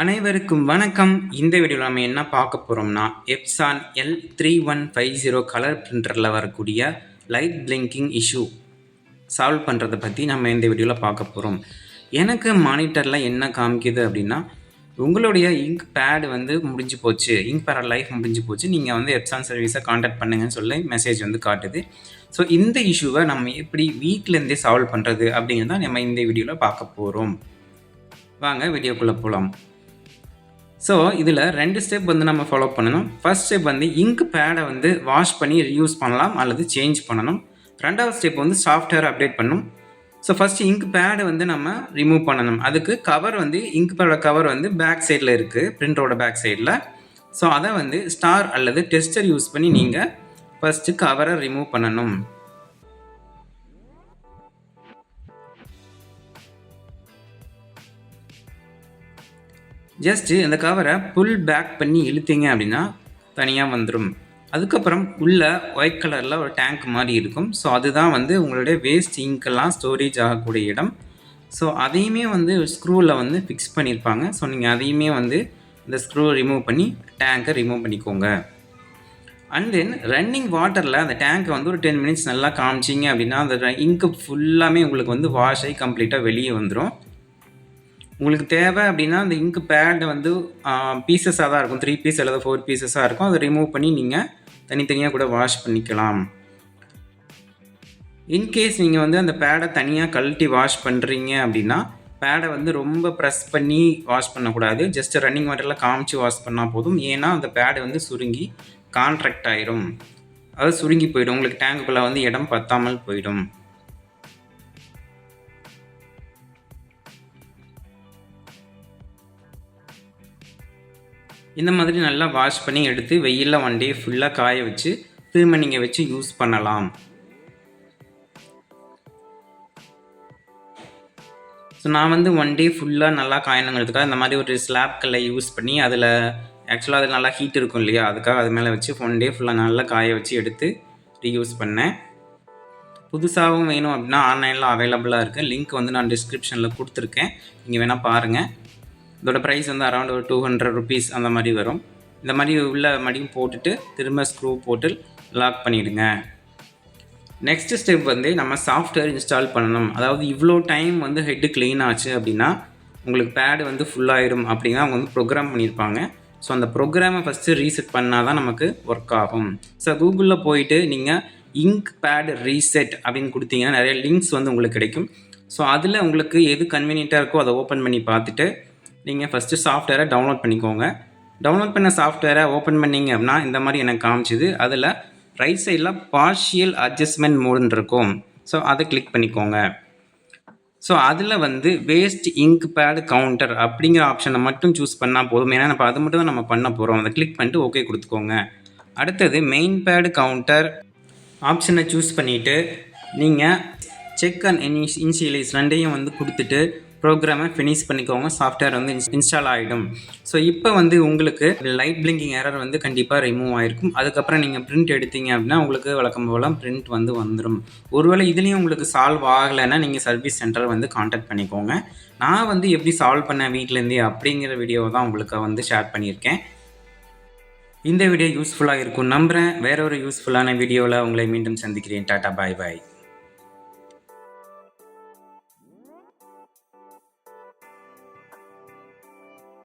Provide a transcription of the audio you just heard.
அனைவருக்கும் வணக்கம். இந்த வீடியோவில் நம்ம என்ன பார்க்க போகிறோம்னா, எப்சான் L3150 கலர் பிரிண்டரில் வரக்கூடிய லைட் பிளிங்கிங் இஷ்யூ சால்வ் பண்ணுறதை பற்றி நம்ம இந்த வீடியோவில் பார்க்க போகிறோம். எனக்கு மானிட்டரில் என்ன காமிக்குது அப்படின்னா, உங்களுடைய இங்க் பேட் வந்து முடிஞ்சு போச்சு, இங்க் பேட் லைஃப் முடிஞ்சு போச்சு, நீங்கள் வந்து எப்சான் சர்வீஸை காண்டாக்ட் பண்ணுங்கன்னு சொல்லி மெசேஜ் வந்து காட்டுது. ஸோ இந்த இஷ்யூவை நம்ம எப்படி வீட்டிலேருந்தே சால்வ் பண்ணுறது அப்படிங்கிறத நம்ம இந்த வீடியோவில் பார்க்க போகிறோம். வாங்க வீடியோக்குள்ளே போகலாம். ஸோ இதில் 2 ஸ்டெப் வந்து நம்ம ஃபாலோ பண்ணணும். ஃபர்ஸ்ட் ஸ்டெப் வந்து இங்க் பேடை வந்து வாஷ் பண்ணி ரீயூஸ் பண்ணலாம் அல்லது சேஞ்ச் பண்ணணும். 2வது ஸ்டெப் வந்து சாஃப்ட்வேர் அப்டேட் பண்ணணும். ஸோ ஃபஸ்ட்டு இங்க் பேடை வந்து நம்ம ரிமூவ் பண்ணணும். அதுக்கு கவர் வந்து இங்க் பேடோட கவர் வந்து பேக் சைடில் இருக்குது, பிரிண்டரோட பேக் சைடில். ஸோ அதை வந்து ஸ்டார் அல்லது டெஸ்டர் யூஸ் பண்ணி நீங்கள் ஃபஸ்ட்டு கவரை ரிமூவ் பண்ணணும். ஜஸ்ட்டு அந்த கவரை புல் பேக் பண்ணி இழுத்தீங்க அப்படின்னா தனியாக வந்துடும். அதுக்கப்புறம் உள்ள ஒயிட் கலரில் ஒரு டேங்க் மாதிரி இருக்கும். ஸோ அதுதான் வந்து உங்களுடைய வேஸ்ட் இங்கெல்லாம் ஸ்டோரேஜ் ஆகக்கூடிய இடம். ஸோ அதையுமே வந்து ஸ்க்ரூவில் வந்து ஃபிக்ஸ் பண்ணியிருப்பாங்க. ஸோ நீங்கள் அதையுமே வந்து இந்த ஸ்க்ரூ ரிமூவ் பண்ணி டேங்கை ரிமூவ் பண்ணிக்கோங்க. அண்ட் தென் ரன்னிங் வாட்டரில் அந்த டேங்கை வந்து ஒரு 10 மினிட்ஸ் நல்லா காமிச்சிங்க அப்படின்னா அந்த இங்கு ஃபுல்லாமே உங்களுக்கு வந்து வாஷ் ஆகி கம்ப்ளீட்டாக வெளியே வந்துடும். உங்களுக்கு தேவை அப்படின்னா அந்த இங்க் பேட் வந்து பீசஸாக தான் இருக்கும், 3 பீஸ் அல்லது 4 பீசஸாக இருக்கும். அதை ரிமூவ் பண்ணி நீங்கள் தனித்தனியாக கூட வாஷ் பண்ணிக்கலாம். இன்கேஸ் நீங்கள் வந்து அந்த பேடை தனியாக கழட்டி வாஷ் பண்ணுறீங்க அப்படின்னா பேடை வந்து ரொம்ப ப்ரெஸ் பண்ணி வாஷ் பண்ணக்கூடாது. ஜஸ்ட் ரன்னிங் வாட்டரில் காமிச்சு வாஷ் பண்ணால் போதும். ஏன்னா அந்த பேடு வந்து சுருங்கி கான்ட்ராக்ட் ஆயிரும், அதாவது சுருங்கி போயிடும், உங்களுக்கு டேங்குக்குள்ளே வந்து இடம் பத்தாமல் போயிடும். இந்த மாதிரி நல்லா வாஷ் பண்ணி எடுத்து வெயிலில் 1 டே ஃபுல்லாக காய வச்சு திரும்ப நீங்கள் வச்சு யூஸ் பண்ணலாம். ஸோ நான் வந்து 1 டே ஃபுல்லாக நல்லா காயணுங்கிறதுக்காக இந்த மாதிரி ஒரு ஸ்லாப் கல்லை யூஸ் பண்ணி அதில் ஆக்சுவலாக அது நல்லா ஹீட் இருக்கும் இல்லையா, அதுக்காக அது மேலே வச்சு 1 டே ஃபுல்லாக நல்லா காய வச்சு எடுத்து ரீயூஸ் பண்ணேன். புதுசாகவும் வேணும் அப்படின்னா ஆன்லைனில் அவைலபிளாக இருக்குது. லிங்க் வந்து நான் டிஸ்கிரிப்ஷனில் கொடுத்துருக்கேன், நீங்கள் வேணால் பாருங்கள். இதோட ப்ரைஸ் வந்து அரௌண்ட் ஒரு 200 ருபீஸ் அந்த மாதிரி வரும். இந்த மாதிரி உள்ள மடியும் போட்டுட்டு திரும்ப ஸ்க்ரூ போட்டு லாக் பண்ணிவிடுங்க. நெக்ஸ்ட் ஸ்டெப் வந்து நம்ம சாஃப்ட்வேர் இன்ஸ்டால் பண்ணணும். அதாவது இவ்வளோ டைம் வந்து ஹெட்டு க்ளீன் ஆச்சு அப்படின்னா உங்களுக்கு பேடு வந்து ஃபுல்லாயிடும் அப்படின்னா அவங்க வந்து ப்ரோக்ராம் பண்ணியிருப்பாங்க. ஸோ அந்த ப்ரோக்ராமை ஃபஸ்ட்டு ரீசெட் பண்ணால் தான் நமக்கு ஒர்க் ஆகும். ஸோ கூகுளில் போயிட்டு நீங்கள் இங்க் பேட் ரீசெட் அப்படின்னு கொடுத்தீங்கன்னா நிறைய லிங்க்ஸ் வந்து உங்களுக்கு கிடைக்கும். ஸோ அதில் உங்களுக்கு எது கன்வீனியண்ட்டாக இருக்கோ அதை ஓப்பன் பண்ணி பார்த்துட்டு நீங்கள் ஃபஸ்ட்டு சாஃப்ட்வேரை டவுன்லோட் பண்ணிக்கோங்க. டவுன்லோட் பண்ண சாஃப்ட்வேரை ஓப்பன் பண்ணிங்க அப்படின்னா இந்த மாதிரி எனக்கு காமிச்சிது. அதில் ரைட் சைடில் பார்ஷியல் அட்ஜஸ்ட்மெண்ட் மோடுன்னு இருக்கும். ஸோ அதை கிளிக் பண்ணிக்கோங்க. ஸோ அதில் வந்து வேஸ்ட் இங்க் பேட் கவுண்டர் அப்படிங்கிற ஆப்ஷனை மட்டும் சூஸ் பண்ணால் போதும். ஏன்னா இப்போ அது மட்டும் தான் நம்ம பண்ண போகிறோம். அதை கிளிக் பண்ணிட்டு ஓகே கொடுத்துக்கோங்க. அடுத்தது மெயின் பேட் கவுண்டர் ஆப்ஷனை சூஸ் பண்ணிவிட்டு நீங்கள் செக் அண்ட் இனிஷியலைஸ் 2யும் வந்து கொடுத்துட்டு ப்ரோக்ராமை ஃபினிஷ் பண்ணிக்கோங்க. சாஃப்ட்வேர் வந்து இன்ஸ்டால் ஆகிடும். ஸோ இப்போ வந்து உங்களுக்கு லைட் பிளிங்கிங் எரர் வந்து கண்டிப்பாக ரிமூவ் ஆகிருக்கும். அதுக்கப்புறம் நீங்கள் பிரிண்ட் எடுத்தீங்க அப்படின்னா உங்களுக்கு வழக்கம் போல் பிரிண்ட் வந்து வந்துடும். ஒருவேளை இதுலேயும் உங்களுக்கு சால்வ் ஆகலைன்னா நீங்கள் சர்வீஸ் சென்டரை வந்து காண்டாக்ட் பண்ணிக்கோங்க. நான் வந்து எப்படி சால்வ் பண்ணேன் வீட்டிலேருந்தே அப்படிங்கிற வீடியோவை தான் உங்களுக்கு வந்து ஷேர் பண்ணியிருக்கேன். இந்த வீடியோ யூஸ்ஃபுல்லாக இருக்கும் நம்புகிறேன். வேற ஒரு யூஸ்ஃபுல்லான வீடியோவில் உங்களை மீண்டும் சந்திக்கிறேன். டாட்டா, பாய் பாய்.